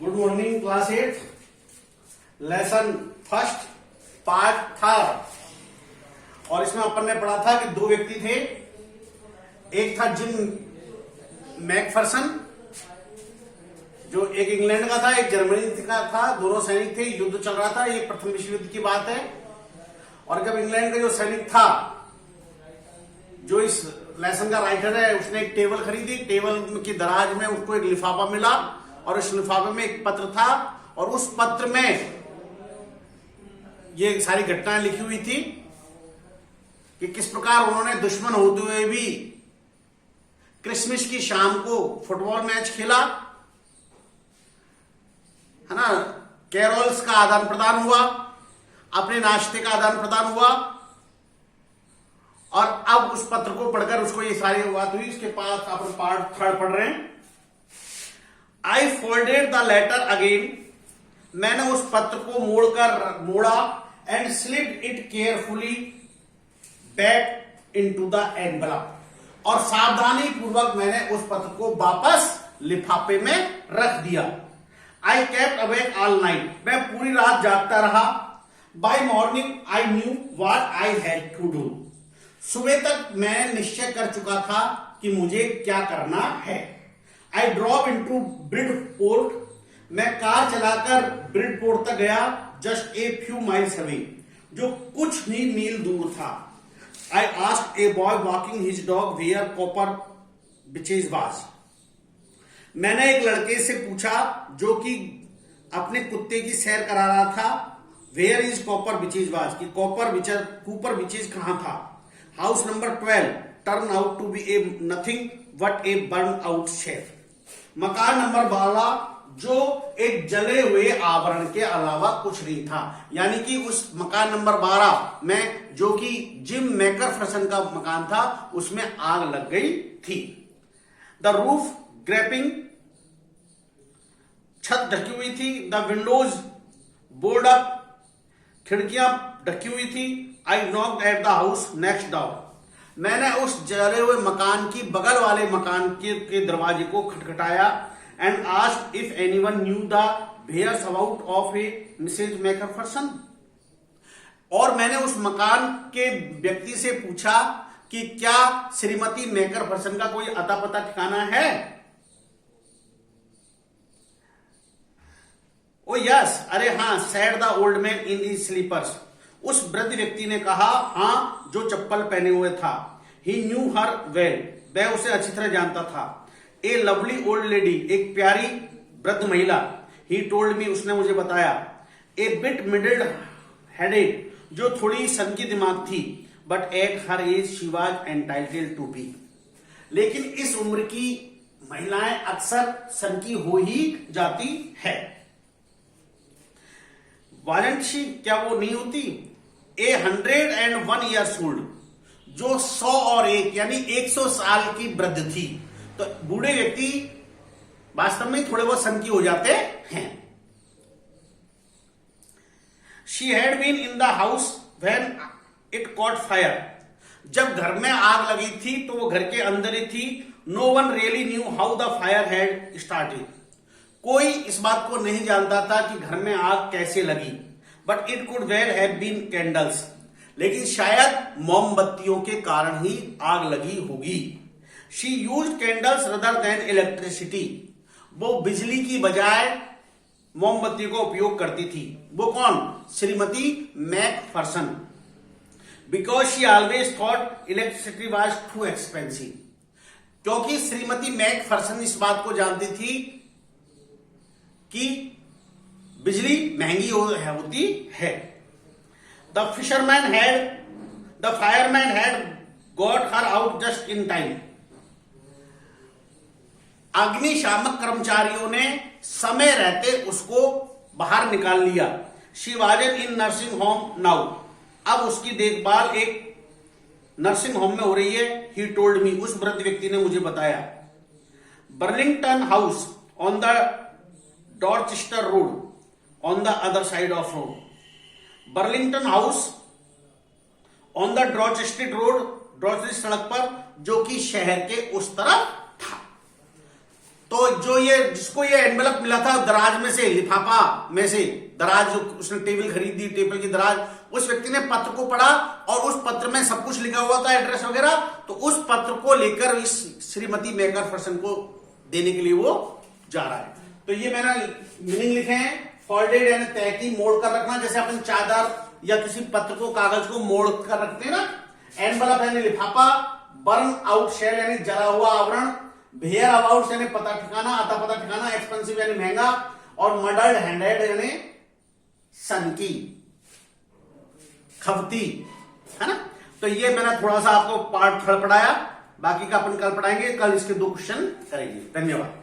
Good morning class 8 lesson first part था। और इसमें अपन ने पढ़ा था कि दो व्यक्ति थे, एक था जिम मैकफरसन जो एक इंग्लैंड का था, एक जर्मनी का था। दोनों सैनिक थे, युद्ध चल रहा था, ये प्रथम विश्व युद्ध की बात है। और जब इंग्लैंड का जो सैनिक था, जो इस लेसन का राइटर है, उसने एक टेबल खरीदी। टेबल की दराज में उसको एक लिफाफा मिला और उस लिफाफे में एक पत्र था और उस पत्र में ये सारी घटनाएं लिखी हुई थी कि किस प्रकार उन्होंने दुश्मन होते हुए भी क्रिसमस की शाम को फुटबॉल मैच खेला, है ना। कैरोल्स का आदान प्रदान हुआ, अपने नाश्ते का आदान प्रदान हुआ। और अब उस पत्र को पढ़कर उसको ये सारी बात हुई। इसके पास अपन पार्ट थर्ड पढ़ रहे हैं। आई फोल्डेड द लेटर अगेन, मैंने उस पत्र को मोड़ा and slipped it carefully back into the envelope, और सावधानी पूर्वक मैंने उस पत्र को वापस लिफाफे में रख दिया। I kept awake all night, मैं पूरी रात जागता रहा। By morning I knew what I had to do, सुबह तक मैं निश्चय कर चुका था कि मुझे क्या करना है। आई ड्रॉप इनटू ब्रिडपोर्ट, मैं कार चलाकर ब्रिडपोर्ट तक गया, just a few miles away, जो कुछ ही मील दूर था। I asked a boy walking his dog where Copper Beeches was, मैंने एक लड़के से पूछा जो कि अपने कुत्ते की सैर करा रहा था, where is Copper Beeches was, कि कूपर बिचेज कहां था। House number 12 turn out to be a nothing but a burn out chef, मकान नंबर 12 जो एक जले हुए आवरण के अलावा कुछ नहीं था। यानी कि उस मकान नंबर 12 में, जो कि जिम मैकफरसन का मकान था, उसमें आग लग गई थी। द रूफ ग्रैपिंग, छत ढकी हुई थी। द विंडोज बोर्ड अप, खिड़कियां ढकी हुई थी। I knocked at the house next door, मैंने उस जले हुए मकान की बगल वाले मकान के दरवाजे को खटखटाया। And asked if anyone knew the whereabouts of a Mrs McPherson, और मैंने उस मकान के व्यक्ति से पूछा कि क्या श्रीमती मैकफरसन का कोई अता पता ठिकाना है। ओ यस, अरे हाँ, said the old man in the slippers, उस वृद्ध व्यक्ति ने कहा, हां, जो चप्पल पहने हुए था। ही न्यू हर वेल, वह उसे अच्छी तरह जानता था। ए लवली ओल्ड लेडी, एक प्यारी वृद्ध महिला। ही टोल्ड मी, उसने मुझे बताया। ए बिट मिडल्ड हेडेड, जो थोड़ी सनकी दिमाग थी। But at her age she was entitled to be, लेकिन इस उम्र की महिलाएं अक्सर सनकी हो ही जाती है। वायलेंट शी, क्या वो नहीं होती। ए 101 ईयर्स ओल्ड, जो 100 और 1 यानी 100 साल की वृद्ध थी। तो बूढ़े व्यक्ति वास्तव में थोड़े बहुत सनकी हो जाते हैं। She had been in the house when it caught fire, जब घर में आग लगी थी तो वो घर के अंदर ही थी। No one really knew how the fire had started, कोई इस बात को नहीं जानता था कि घर में आग कैसे लगी। But it could well have been candles, लेकिन शायद मोमबत्तियों के कारण ही आग लगी होगी। She used candles rather than electricity, वो बिजली की बजाय मोमबत्ती को उपयोग करती थी। वो कौन? Shrimati McPherson. Because she always thought electricity was too expensive, क्योंकि श्रीमती मैकफरसन इस बात को जानती थी कि बिजली महंगी होती है। The fireman had got her out just in time, अग्निशामक कर्मचारियों ने समय रहते उसको बाहर निकाल लिया। She was in nursing home now, अब उसकी देखभाल एक नर्सिंग होम में हो रही है। ही टोल्ड मी, उस वृद्ध व्यक्ति ने मुझे बताया। Burlington house on the Dorchester road on the other side of road, Burlington house on the Dorchester road, Dorchester सड़क पर, जो कि शहर के उस तरफ था। तो जो ये जिसको ये एनवेलप मिला था दराज में से, लिफाफा में से, दराज जो उसने टेबल खरीदी, टेबल की दराज, उस व्यक्ति ने पत्र को पढ़ा और उस पत्र में सब कुछ लिखा हुआ था, एड्रेस वगैरह। तो उस पत्र को लेकर इस श्रीमती मैकफरसन को देने के लिए वो जा रहा है। तो ये मैंने मीनिंग लिखे हैं। फोल्डेड यानी तहती, मोड़ कर रखना, जैसे अपन चादर या किसी पत्र को, कागज को मोड़ कर रखते हैं ना। एनवलप यानी लिफाफा, बर्न आउट शेल यानी जला हुआ आवरण, वेयर अबाउट यानी पता ठिकाना, अता पता ठिकाना, एक्सपेंसिव यानी महंगा, और मर्डर्ड हैंडेड यानी सनकी, खपती, है ना। तो ये मैंने थोड़ा सा आपको पार्ट थर्ड पढ़ाया, बाकी का अपन कल पढ़ाएंगे। कल इसके 2 क्वेश्चन करेंगे। धन्यवाद।